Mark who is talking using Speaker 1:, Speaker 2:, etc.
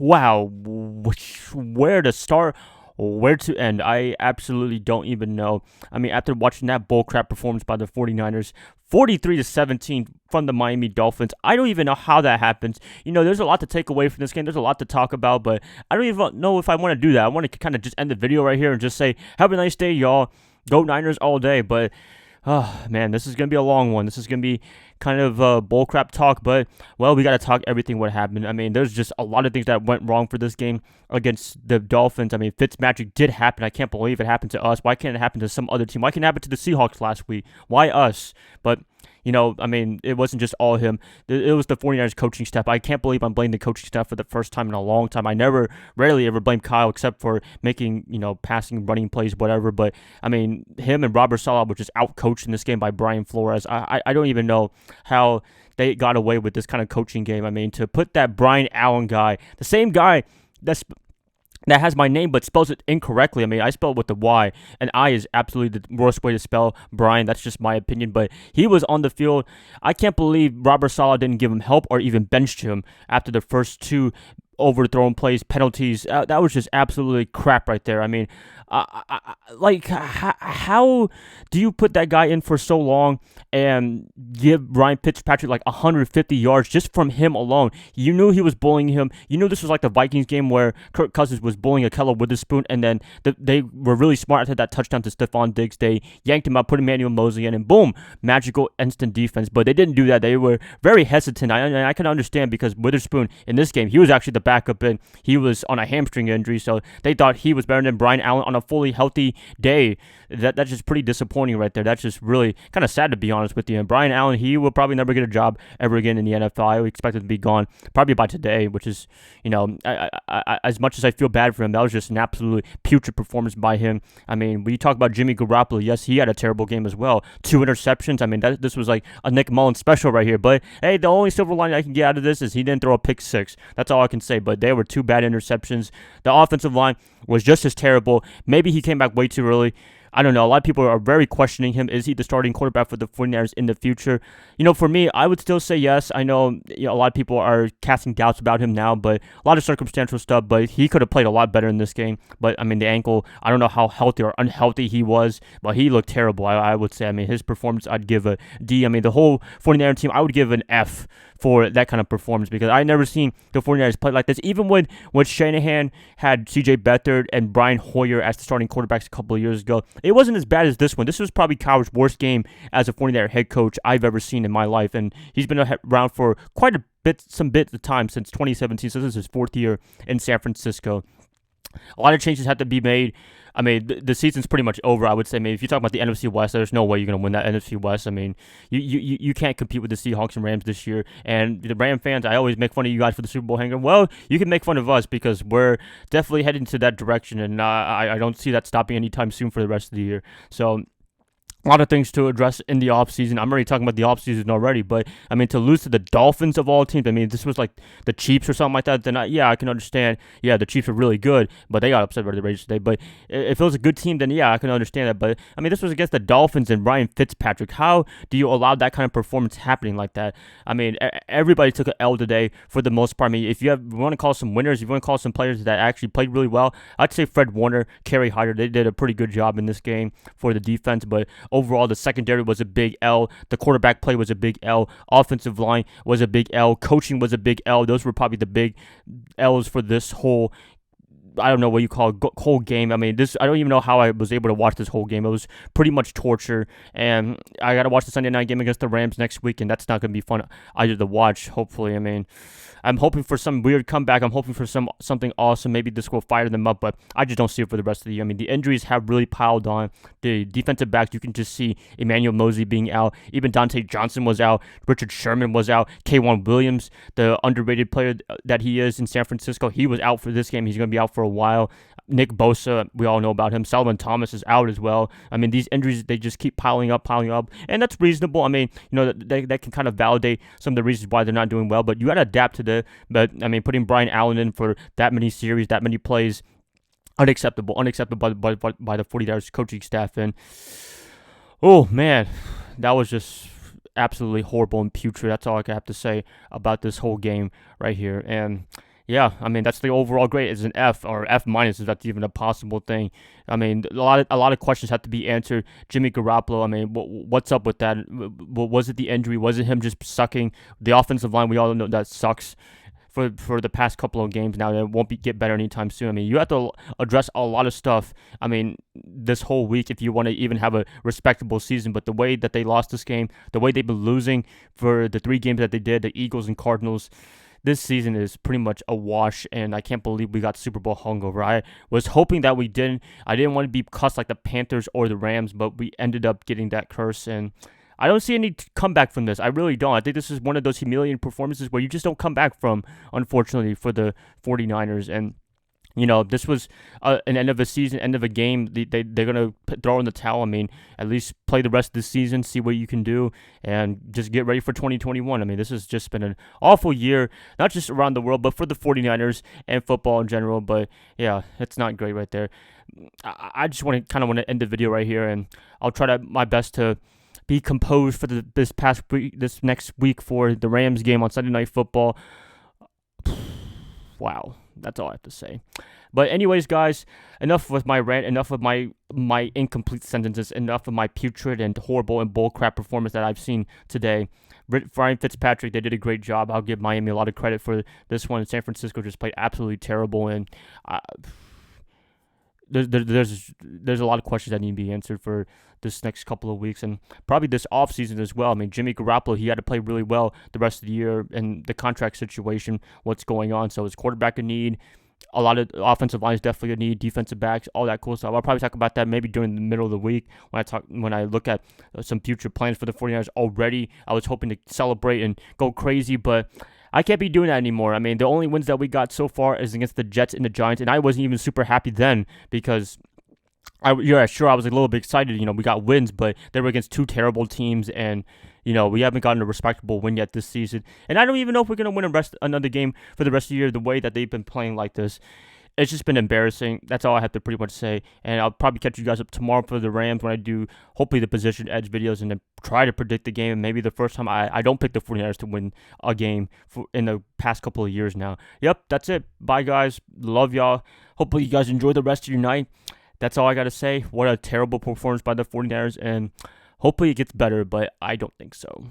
Speaker 1: wow, where to start, where to end. I absolutely don't even know. I mean, after watching that bullcrap performance by the 49ers, 43-17 from the Miami Dolphins, I don't even know how that happens. There's a lot to take away from this game. There's a lot to talk about, but I don't even know if I want to do that. I want to kind of just end the video right here and just say, have a nice day, y'all. Go Niners all day. But oh, man, this is going to be a long one. This is going to be kind of bullcrap talk, but, well, we got to talk everything what happened. I mean, there's just a lot of things that went wrong for this game against the Dolphins. I mean, Fitzmagic did happen. I can't believe it happened to us. Why can't it happen to some other team? Why can't it happen to the Seahawks last week? Why us? But, I mean, it wasn't just all him. It was the 49ers coaching staff. I can't believe I'm blaming the coaching staff for the first time in a long time. I rarely ever blame Kyle except for making, passing, running plays, whatever. But, I mean, him and Robert Saleh were just out-coached in this game by Brian Flores. I don't even know how they got away with this kind of coaching game. I mean, to put that Brian Allen guy, the same guy that has my name but spells it incorrectly. I mean, I spell it with the Y, and I is absolutely the worst way to spell Brian. That's just my opinion, but he was on the field. I can't believe Robert Saleh didn't give him help or even benched him after the first two overthrown plays, penalties. That was just absolutely crap right there. I mean, how do you put that guy in for so long and give Ryan Fitzpatrick like 150 yards just from him alone? You knew he was bullying him. You knew this was like the Vikings game where Kirk Cousins was bullying Akello Witherspoon, and then they were really smart after that touchdown to Stephon Diggs. They yanked him out, put Emmanuel Mosley in, and boom, magical instant defense. But they didn't do that. They were very hesitant. I can understand because Witherspoon in this game, he was actually the backup, and he was on a hamstring injury, so they thought he was better than Brian Allen on a fully healthy day. That's just pretty disappointing right there. That's just really kind of sad, to be honest with you. And Brian Allen, he will probably never get a job ever again in the NFL. I expect him to be gone probably by today, which is, as much as I feel bad for him, that was just an absolutely putrid performance by him. I mean, when you talk about Jimmy Garoppolo, yes, he had a terrible game as well. 2 interceptions. I mean, this was like a Nick Mullins special right here. But, hey, the only silver lining I can get out of this is he didn't throw a pick six. That's all I can say. But they were 2 bad interceptions. The offensive line was just as terrible. Maybe he came back way too early. I don't know. A lot of people are very questioning him. Is he the starting quarterback for the 49ers in the future? For me, I would still say yes. I know, a lot of people are casting doubts about him now, but a lot of circumstantial stuff. But he could have played a lot better in this game. But, I mean, the ankle, I don't know how healthy or unhealthy he was, but he looked terrible, I would say. I mean, his performance, I'd give a D. I mean, the whole 49ers team, I would give an F for that kind of performance because I never seen the 49ers play like this. Even when Shanahan had C.J. Beathard and Brian Hoyer as the starting quarterbacks a couple of years ago, it wasn't as bad as this one. This was probably Kyle's worst game as a 49er head coach I've ever seen in my life, and he's been around for quite a bit of time since 2017, so this is his 4th year in San Francisco. A lot of changes had to be made. I mean, the season's pretty much over, I would say. I mean, if you talk about the NFC West, there's no way you're going to win that NFC West. I mean, you can't compete with the Seahawks and Rams this year. And the Ram fans, I always make fun of you guys for the Super Bowl hangover. Well, you can make fun of us because we're definitely heading to that direction, and I don't see that stopping anytime soon for the rest of the year. So, a lot of things to address in the offseason. I'm already talking about the offseason already, but, I mean, to lose to the Dolphins of all teams, I mean, this was like the Chiefs or something like that, then I can understand. Yeah, the Chiefs are really good, but they got upset by the Raiders today. But if it was a good team, then, yeah, I can understand that. But, I mean, this was against the Dolphins and Ryan Fitzpatrick. How do you allow that kind of performance happening like that? I mean, everybody took an L today for the most part. I mean, if you want to call some winners, if you want to call some players that actually played really well, I'd say Fred Warner, Kerry Hyder, they did a pretty good job in this game for the defense, but overall, the secondary was a big L. The quarterback play was a big L. Offensive line was a big L. Coaching was a big L. Those were probably the big L's for this whole, I don't know what you call it, whole game. I mean, I don't even know how I was able to watch this whole game. It was pretty much torture, and I got to watch the Sunday night game against the Rams next week, and that's not going to be fun either to watch, hopefully. I mean, I'm hoping for some weird comeback. I'm hoping for something awesome. Maybe this will fire them up, but I just don't see it for the rest of the year. I mean, the injuries have really piled on. The defensive backs, you can just see Emmanuel Mosley being out. Even Dante Johnson was out. Richard Sherman was out. K'Wan Williams, the underrated player that he is in San Francisco, he was out for this game. He's going to be out for a while. Nick Bosa, we all know about him. Solomon Thomas is out as well. I mean, these injuries, they just keep piling up, and that's reasonable. I mean, that can kind of validate some of the reasons why they're not doing well, but you got to adapt to but, I mean, putting Brian Allen in for that many series, that many plays, unacceptable by the 49ers coaching staff, and, oh, man, that was just absolutely horrible and putrid. That's all I have to say about this whole game right here, and Yeah, I mean that's the overall grade is an F or F minus if that's even a possible thing. I mean a lot of questions have to be answered. Jimmy Garoppolo, I mean what's up with that? Was it the injury? Was it him just sucking? The offensive line we all know that sucks for the past couple of games now. It won't get better anytime soon. I mean, you have to address a lot of stuff. I mean, this whole week if you want to even have a respectable season. But the way that they lost this game, the way they've been losing for the 3 games that they did, the Eagles and Cardinals, this season is pretty much a wash, and I can't believe we got Super Bowl hungover. I was hoping that we didn't. I didn't want to be cussed like the Panthers or the Rams, but we ended up getting that curse, and I don't see any comeback from this. I really don't. I think this is one of those humiliating performances where you just don't come back from, unfortunately, for the 49ers. And this was an end of a season, end of a game. They're going to throw in the towel. I mean, at least play the rest of the season, see what you can do, and just get ready for 2021. I mean, this has just been an awful year, not just around the world, but for the 49ers and football in general. But, yeah, it's not great right there. I just want to end the video right here, and I'll try my best to be composed for this next week for the Rams game on Sunday Night Football. Wow, that's all I have to say. But anyways, guys, enough with my rant, enough of my incomplete sentences, enough of my putrid and horrible and bullcrap performance that I've seen today. Ryan Fitzpatrick, they did a great job. I'll give Miami a lot of credit for this one. San Francisco just played absolutely terrible, and there's a lot of questions that need to be answered for this next couple of weeks and probably this offseason as well. I mean, Jimmy Garoppolo, he had to play really well the rest of the year, and the contract situation, what's going on. So his quarterback a need, a lot of offensive lines definitely a need, defensive backs, all that cool stuff. I'll probably talk about that maybe during the middle of the week when I look at some future plans for the 49ers already. I was hoping to celebrate and go crazy, but I can't be doing that anymore. I mean, the only wins that we got so far is against the Jets and the Giants, and I wasn't even super happy then because I was a little bit excited. We got wins, but they were against 2 terrible teams, and we haven't gotten a respectable win yet this season. And I don't even know if we're gonna win another game for the rest of the year. The way that they've been playing like this, it's just been embarrassing. That's all I have to pretty much say. And I'll probably catch you guys up tomorrow for the Rams when I do, hopefully, the position edge videos and then try to predict the game. And maybe the first time I don't pick the 49ers to win a game in the past couple of years now. Yep, that's it. Bye, guys. Love y'all. Hopefully, you guys enjoy the rest of your night. That's all I got to say. What a terrible performance by the 49ers. And hopefully it gets better, but I don't think so.